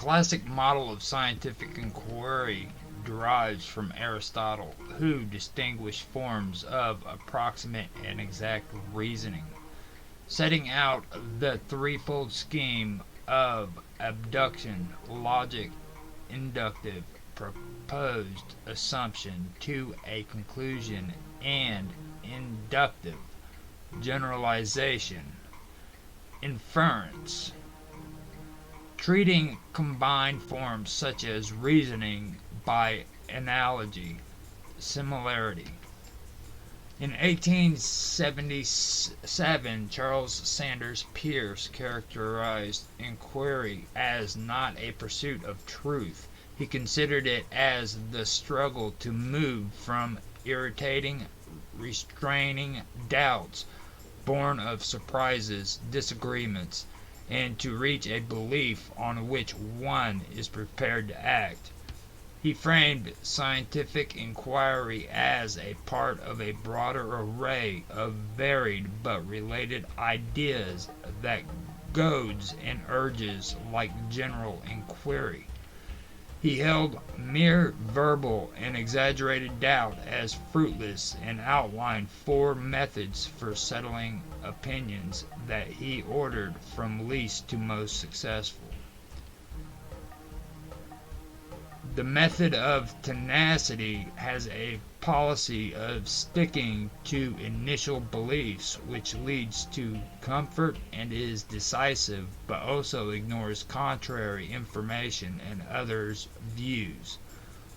classic model of scientific inquiry derives from Aristotle, who distinguished forms of approximate and exact reasoning, setting out the threefold scheme of abduction, logic, inductive, proposed assumption to a conclusion, and inductive generalization, inference, treating combined forms such as reasoning by analogy, similarity. In 1877, Charles Sanders Peirce characterized inquiry as not a pursuit of truth. He considered it as the struggle to move from irritating, restraining doubts born of surprises, disagreements, and to reach a belief on which one is prepared to act. He framed scientific inquiry as a part of a broader array of varied but related ideas that goads and urges like general inquiry. He held mere verbal and exaggerated doubt as fruitless and outlined four methods for settling opinions that he ordered from least to most successful. The method of tenacity has a policy of sticking to initial beliefs, which leads to comfort and is decisive, but also ignores contrary information and others' views,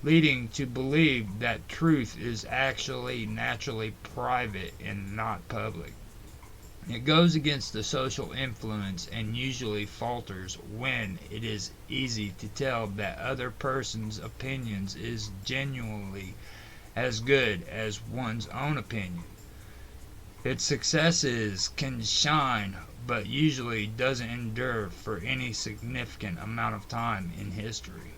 leading to believe that truth is actually naturally private and not public. It goes against the social influence and usually falters when it is easy to tell that other person's opinions is genuinely as good as one's own opinion. Its successes can shine, but usually doesn't endure for any significant amount of time in history.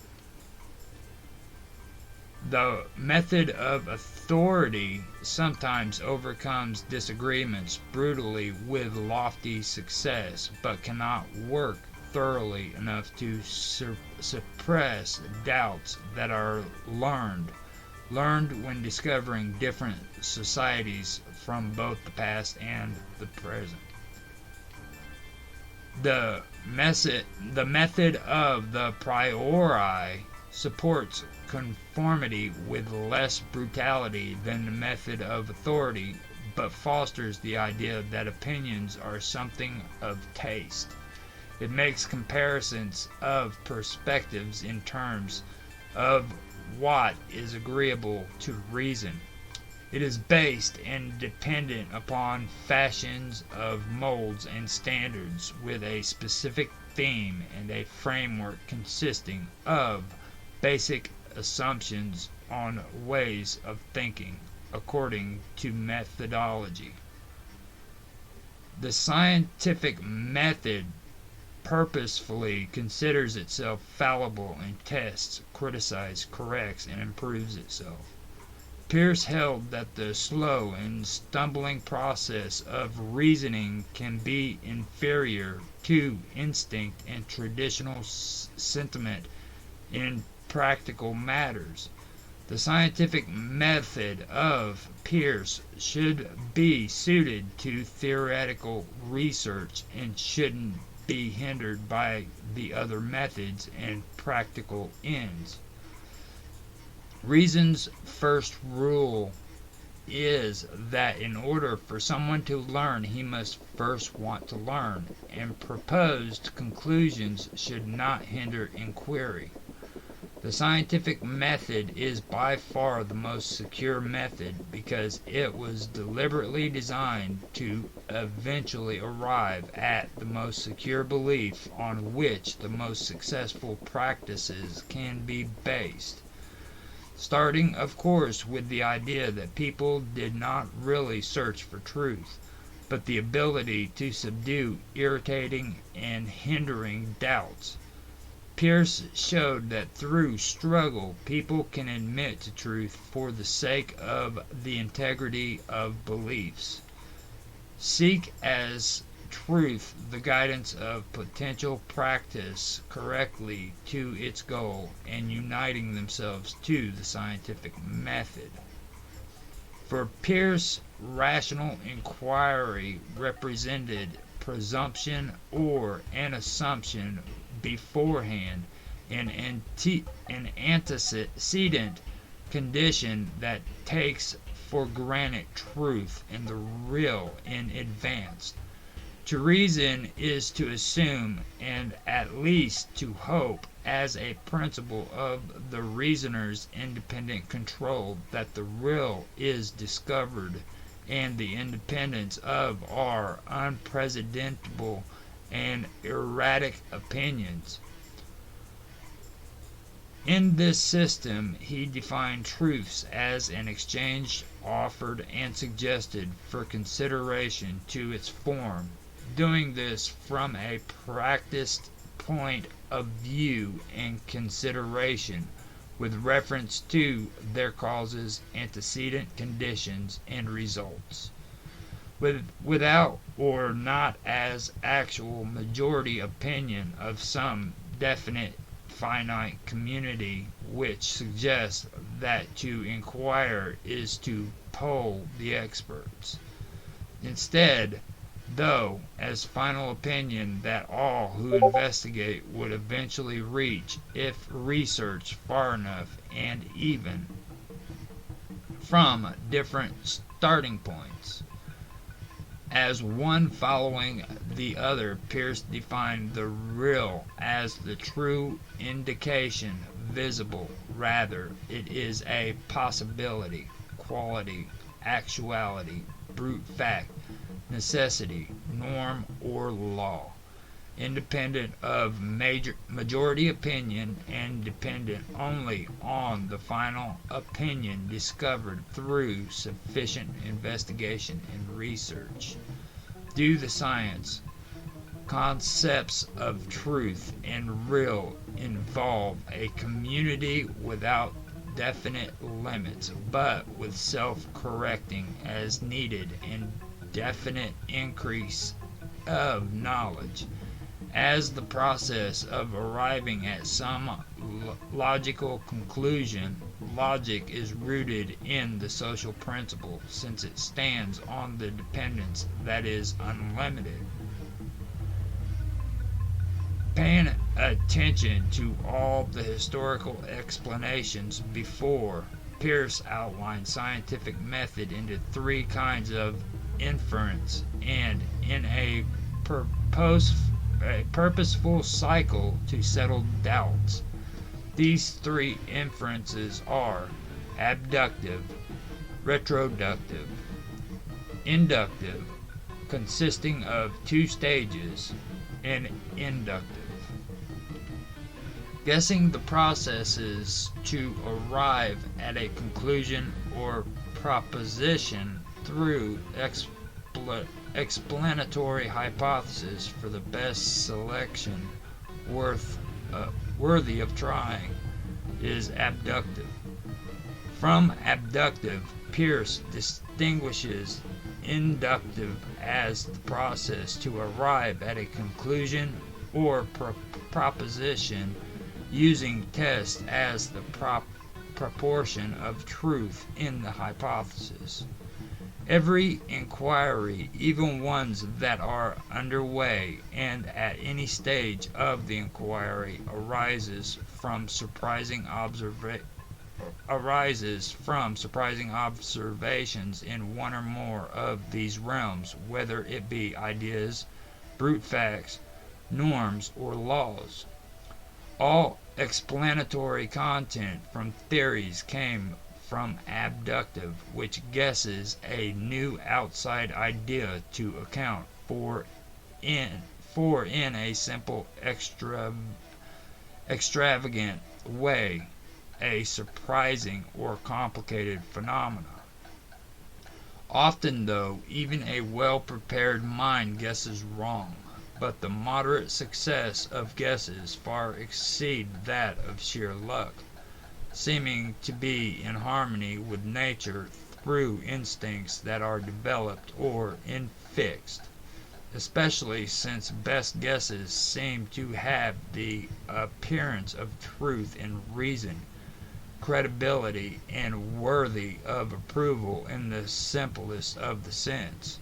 The method of authority sometimes overcomes disagreements brutally with lofty success, but cannot work thoroughly enough to suppress doubts that are learned when discovering different societies from both the past and the present. The method of the priori supports conformity with less brutality than the method of authority, but fosters the idea that opinions are something of taste. It makes comparisons of perspectives in terms of what is agreeable to reason. It is based and dependent upon fashions of molds and standards with a specific theme and a framework consisting of basic assumptions on ways of thinking according to methodology. The scientific method purposefully considers itself fallible and tests, criticizes, corrects, and improves itself. Peirce held that the slow and stumbling process of reasoning can be inferior to instinct and traditional sentiment in practical matters. The scientific method of Peirce should be suited to theoretical research and shouldn't be hindered by the other methods and practical ends. Reason's first rule is that in order for someone to learn, he must first want to learn, and proposed conclusions should not hinder inquiry. The scientific method is by far the most secure method because it was deliberately designed to eventually arrive at the most secure belief on which the most successful practices can be based. Starting, of course, with the idea that people did not really search for truth, but the ability to subdue irritating and hindering doubts. Peirce showed that through struggle, people can admit to truth for the sake of the integrity of beliefs. Seek as truth the guidance of potential practice correctly to its goal and uniting themselves to the scientific method. For Peirce, rational inquiry represented presumption or an assumption beforehand, an antecedent condition that takes for granted truth and the real in advance. To reason is to assume, and at least to hope, as a principle of the reasoner's independent control, that the real is discovered, and the independence of our unprecedentable and erratic opinions. In this system he defined truths as an exchange offered and suggested for consideration to its form, doing this from a practiced point of view and consideration with reference to their causes, antecedent conditions, and results, without or not as actual majority opinion of some definite finite community, which suggests that to inquire is to poll the experts. Instead, though, as final opinion that all who investigate would eventually reach if researched far enough, and even from different starting points. As one following the other, Peirce defined the real as the true indication visible. Rather, it is a possibility, quality, actuality, brute fact, necessity, norm, or law, independent of majority opinion and dependent only on the final opinion discovered through sufficient investigation and research. Do the science concepts of truth and real involve a community without definite limits, but with self-correcting as needed and definite increase of knowledge, as the process of arriving at some logical conclusion. Logic is rooted in the social principle, since it stands on the dependence that is unlimited. Paying attention to all the historical explanations before, Peirce outlined scientific method into three kinds of inference, and in a purposeful cycle to settle doubts. These three inferences are abductive, retroductive, inductive, consisting of two stages, and inductive. Guessing the processes to arrive at a conclusion or proposition through explanatory hypothesis for the best selection worthy of trying is abductive. From abductive, Peirce distinguishes inductive as the process to arrive at a conclusion or proposition using test as the proportion of truth in the hypothesis. Every inquiry, even ones that are underway and at any stage of the inquiry, arises from surprising observations in one or more of these realms, whether it be ideas, brute facts, norms, or laws. All explanatory content from theories came from abductive, which guesses a new outside idea to account for in a simple extravagant way a surprising or complicated phenomena. Often, though, even a well-prepared mind guesses wrong, but the moderate success of guesses far exceed that of sheer luck, seeming to be in harmony with nature through instincts that are developed or infixed. especially since best guesses seem to have the appearance of truth and reason, credibility, and worthy of approval in the simplest of the sense.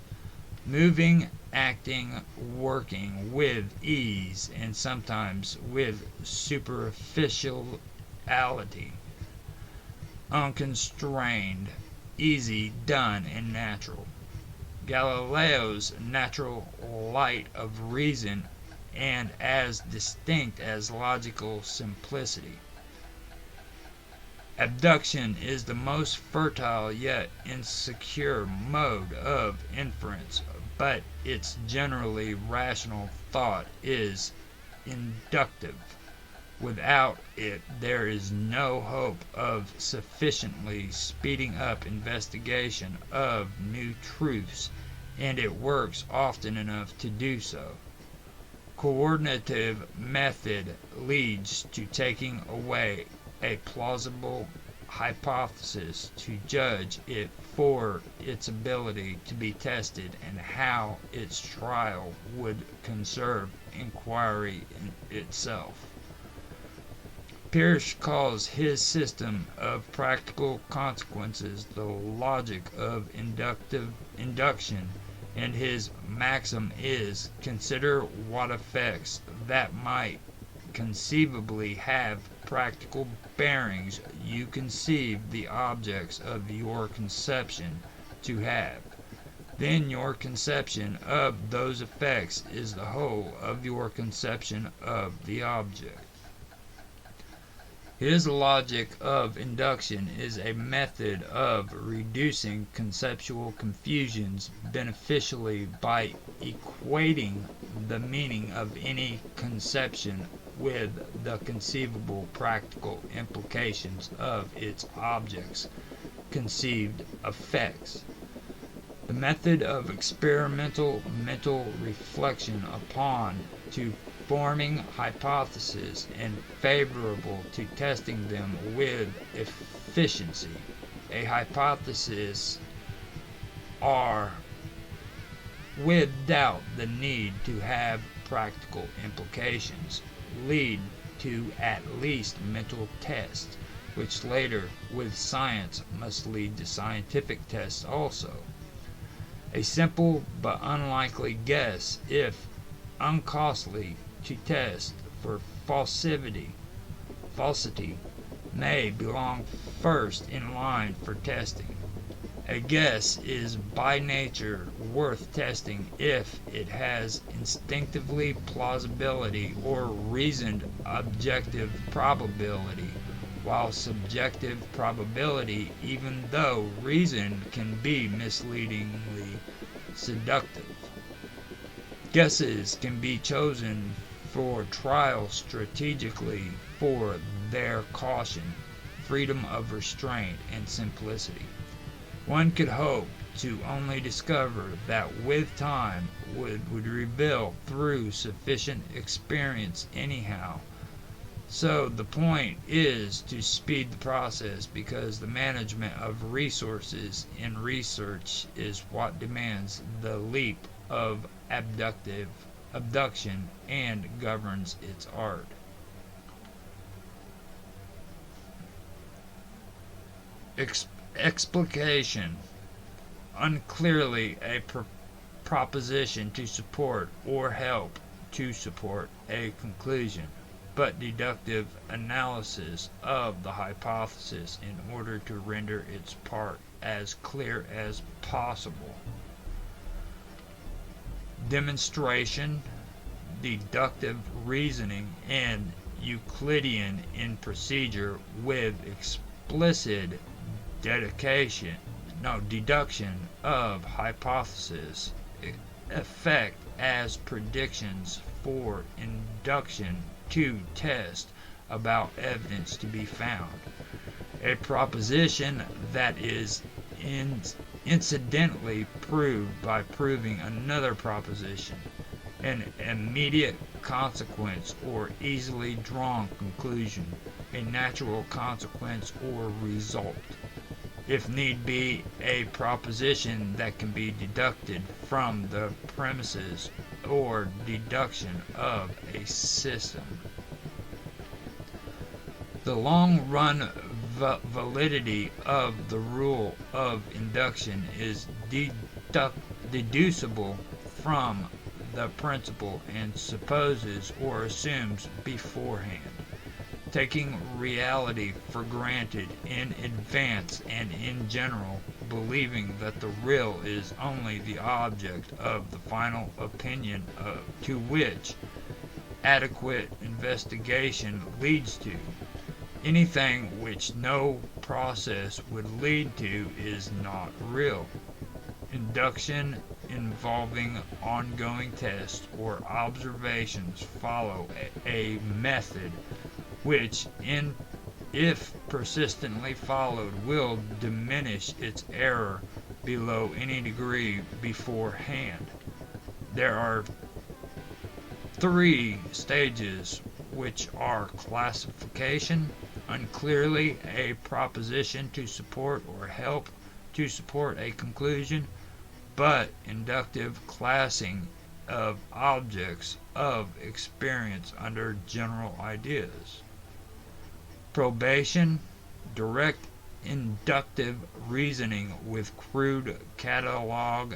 Moving, acting, working with ease, and sometimes with superficiality, unconstrained, easy, done, and natural. Galileo's natural light of reason and as distinct as logical simplicity. Abduction is the most fertile yet insecure mode of inference, but its generally rational thought is inductive. Without it there is no hope of sufficiently speeding up investigation of new truths, and it works often enough to do so. Coordinative method leads to taking away a plausible hypothesis to judge it for its ability to be tested and how its trial would conserve inquiry in itself. Peirce calls his system of practical consequences the logic of induction, and his maxim is, consider what effects that might conceivably have practical bearings you conceive the objects of your conception to have. Then your conception of those effects is the whole of your conception of the object. His logic of induction is a method of reducing conceptual confusions beneficially by equating the meaning of any conception with the conceivable practical implications of its object's conceived effects. The method of experimental mental reflection upon to forming hypotheses and favorable to testing them with efficiency. A hypothesis are without the need to have practical implications lead to at least mental tests, which later with science must lead to scientific tests also. A simple but unlikely guess, if uncostly to test for falsity, may belong first in line for testing. A guess is by nature worth testing if it has instinctively plausibility or reasoned objective probability, while subjective probability, even though reason, can be misleadingly seductive. Guesses can be chosen for trial strategically for their caution, freedom of restraint, and simplicity. One could hope to only discover that with time would reveal through sufficient experience anyhow. So the point is to speed the process, because the management of resources in research is what demands the leap of abduction and governs its art. Explication: unclearly a proposition to support or help to support a conclusion, but deductive analysis of the hypothesis in order to render its part as clear as possible. Demonstration, deductive reasoning, and Euclidean in procedure with explicit deduction of hypothesis effect as predictions for induction to test about evidence to be found. A proposition that is incidentally proved by proving another proposition, an immediate consequence or easily drawn conclusion, a natural consequence or result. if need be, a proposition that can be deducted from the premises or deduction of a system. The long-run validity of the rule of induction is deducible from the principle and supposes or assumes beforehand, taking reality for granted in advance and in general, believing that the real is only the object of the final opinion to which adequate investigation leads to. Anything which no process would lead to is not real. Induction involving ongoing tests or observations follow a method which, if persistently followed, will diminish its error below any degree beforehand. There are three stages, which are classification, unclearly a proposition to support or help to support a conclusion, but inductive classing of objects of experience under general ideas. Probation, direct inductive reasoning with crude catalog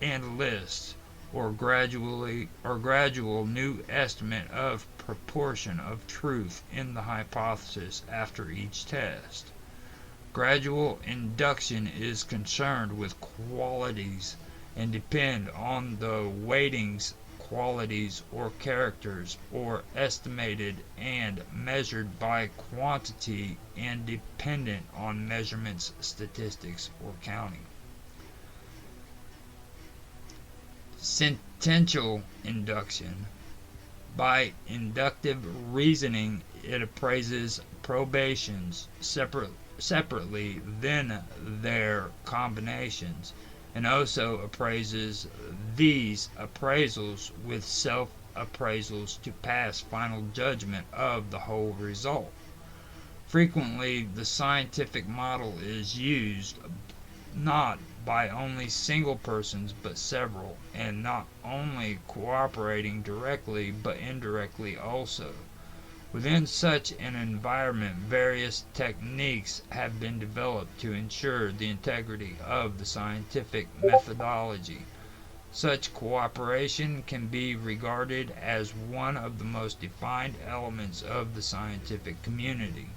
and lists, or gradual new estimate of proportion of truth in the hypothesis after each test. Gradual induction is concerned with qualities and depend on the weightings, qualities, or characters, or estimated and measured by quantity and dependent on measurements, statistics, or counting. Sentential induction. By inductive reasoning, it appraises probations separately, then their combinations, and also appraises these appraisals with self-appraisals to pass final judgment of the whole result. Frequently, the scientific model is used not by only single persons but several, and not only cooperating directly but indirectly also. Within such an environment, various techniques have been developed to ensure the integrity of the scientific methodology. Such cooperation can be regarded as one of the most defined elements of the scientific community.